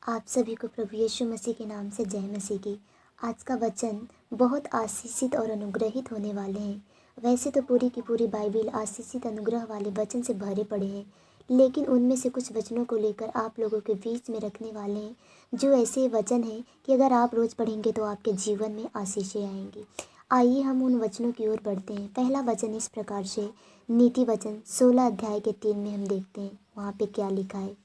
आप सभी को प्रभु यीशु मसीह के नाम से जय मसीह की। आज का वचन बहुत आशीषित और अनुग्रहित होने वाले हैं। वैसे तो पूरी की पूरी बाइबिल आशीषित अनुग्रह वाले वचन से भरे पड़े हैं, लेकिन उनमें से कुछ वचनों को लेकर आप लोगों के बीच में रखने वाले हैं, जो ऐसे वचन हैं कि अगर आप रोज़ पढ़ेंगे तो आपके जीवन में आशीषें आएंगी। आइए हम उन वचनों की ओर बढ़ते हैं। पहला वचन इस प्रकार से नीति वचन 16 अध्याय के 3 में हम देखते हैं। वहाँ पे क्या लिखा है?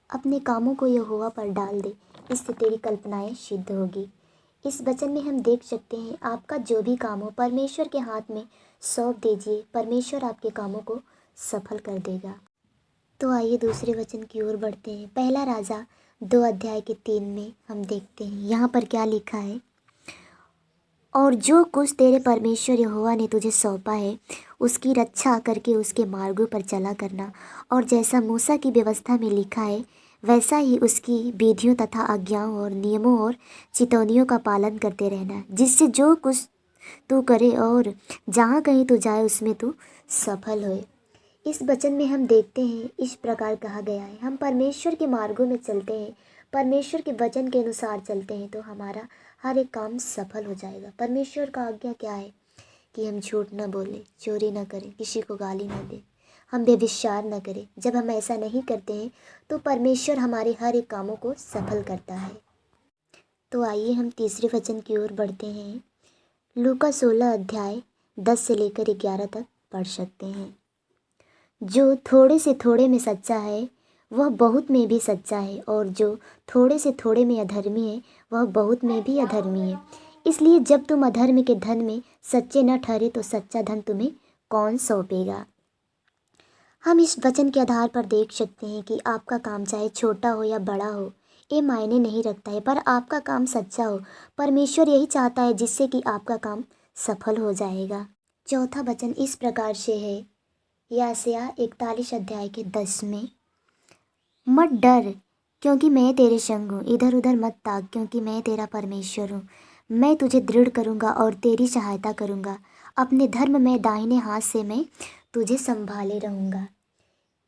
अपने कामों को यहोवा पर डाल दे, इससे तेरी कल्पनाएं सिद्ध होगी। इस वचन में हम देख सकते हैं, आपका जो भी काम हो परमेश्वर के हाथ में सौंप दीजिए, परमेश्वर आपके कामों को सफल कर देगा। तो आइए दूसरे वचन की ओर बढ़ते हैं। पहला राजा 2 अध्याय के 3 में हम देखते हैं, यहाँ पर क्या लिखा है? और जो कुछ तेरे परमेश्वर यहोवा ने तुझे सौंपा है उसकी रक्षा करके उसके मार्गों पर चला करना, और जैसा मूसा की व्यवस्था में लिखा है वैसा ही उसकी विधियों तथा आज्ञाओं और नियमों और चितौनियों का पालन करते रहना, जिससे जो कुछ तू करे और जहाँ कहीं तू जाए उसमें तू सफल होए। इस वचन में हम देखते हैं इस प्रकार कहा गया है, हम परमेश्वर के मार्गों में चलते हैं, परमेश्वर के वचन के अनुसार चलते हैं तो हमारा हर एक काम सफल हो जाएगा। परमेश्वर का आज्ञा क्या है कि हम झूठ न बोलें, चोरी न करें, किसी को गाली न दें, हम व्यभिचार न करें। जब हम ऐसा नहीं करते हैं तो परमेश्वर हमारे हर एक कामों को सफल करता है। तो आइए हम तीसरे वचन की ओर बढ़ते हैं। लूका 16 अध्याय 10 से लेकर 11 तक पढ़ सकते हैं। जो थोड़े से थोड़े में सच्चा है वह बहुत में भी सच्चा है, और जो थोड़े से थोड़े में अधर्मी है वह बहुत में भी अधर्मी है। इसलिए जब तुम अधर्म के धन में सच्चे न ठहरे तो सच्चा धन तुम्हें कौन सौंपेगा? हम इस वचन के आधार पर देख सकते हैं कि आपका काम चाहे छोटा हो या बड़ा हो, ये मायने नहीं रखता है, पर आपका काम सच्चा हो। परमेश्वर यही चाहता है जिससे कि आपका काम सफल हो जाएगा। चौथा वचन इस प्रकार से है, यशायाह 41 अध्याय के 10 में, मत डर क्योंकि मैं तेरे संग हूँ, इधर उधर मत ताक क्योंकि मैं तेरा परमेश्वर हूँ। मैं तुझे दृढ़ करूँगा और तेरी सहायता करूँगा, अपने धर्म में दाहिने हाथ से मैं तुझे संभाले रहूँगा।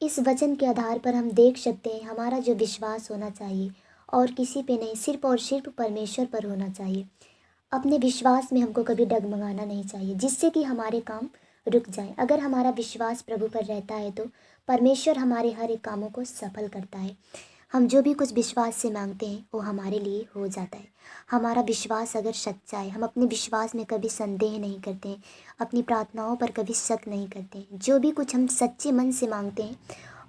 इस वचन के आधार पर हम देख सकते हैं हमारा जो विश्वास होना चाहिए और किसी पे नहीं, सिर्फ और सिर्फ परमेश्वर पर होना चाहिए। अपने विश्वास में हमको कभी डगमगाना नहीं चाहिए जिससे कि हमारे काम रुक जाए। अगर हमारा विश्वास प्रभु पर रहता है तो परमेश्वर हमारे हर एक कामों को सफल करता है। हम जो भी कुछ विश्वास से मांगते हैं वो हमारे लिए हो जाता है। हमारा विश्वास अगर सच्चा है, हम अपने विश्वास में कभी संदेह नहीं करते हैं, अपनी प्रार्थनाओं पर कभी शक नहीं करते हैं। जो भी कुछ हम सच्चे मन से मांगते हैं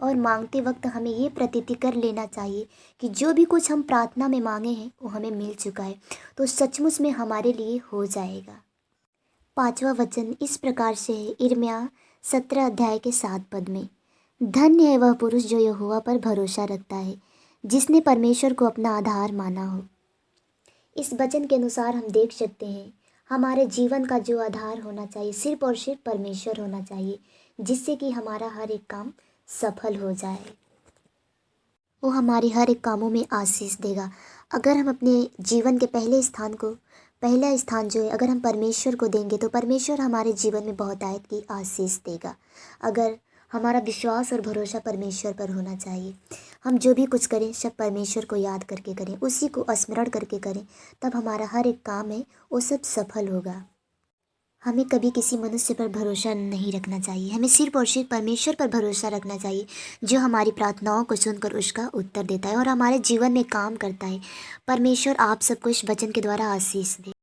और मांगते वक्त हमें ये प्रतीति कर लेना चाहिए कि जो भी कुछ हम प्रार्थना में मांगे हैं वो हमें मिल चुका है, तो सचमुच में हमारे लिए हो जाएगा। पांचवा वचन इस प्रकार से है, यिर्मयाह 17 अध्याय के 7 पद में, धन्य है वह पुरुष जो यहोवा पर भरोसा रखता है, जिसने परमेश्वर को अपना आधार माना हो। इस वचन के अनुसार हम देख सकते हैं हमारे जीवन का जो आधार होना चाहिए सिर्फ और सिर्फ परमेश्वर होना चाहिए, जिससे कि हमारा हर एक काम सफल हो जाए। वो हमारे हर एक कामों में आशीष देगा। अगर हम अपने जीवन के पहला स्थान जो है अगर हम परमेश्वर को देंगे तो परमेश्वर हमारे जीवन में बहुतायत की आशीष देगा। अगर हमारा विश्वास और भरोसा परमेश्वर पर होना चाहिए, हम जो भी कुछ करें सब परमेश्वर को याद करके करें, उसी को स्मरण करके करें, तब हमारा हर एक काम है वो सब सफल होगा। हमें कभी किसी मनुष्य पर भरोसा नहीं रखना चाहिए, हमें सिर्फ और सिर्फ परमेश्वर पर भरोसा रखना चाहिए, जो हमारी प्रार्थनाओं को सुनकर उसका उत्तर देता है और हमारे जीवन में काम करता है। परमेश्वर आप सबको इस वचन के द्वारा आशीष दे।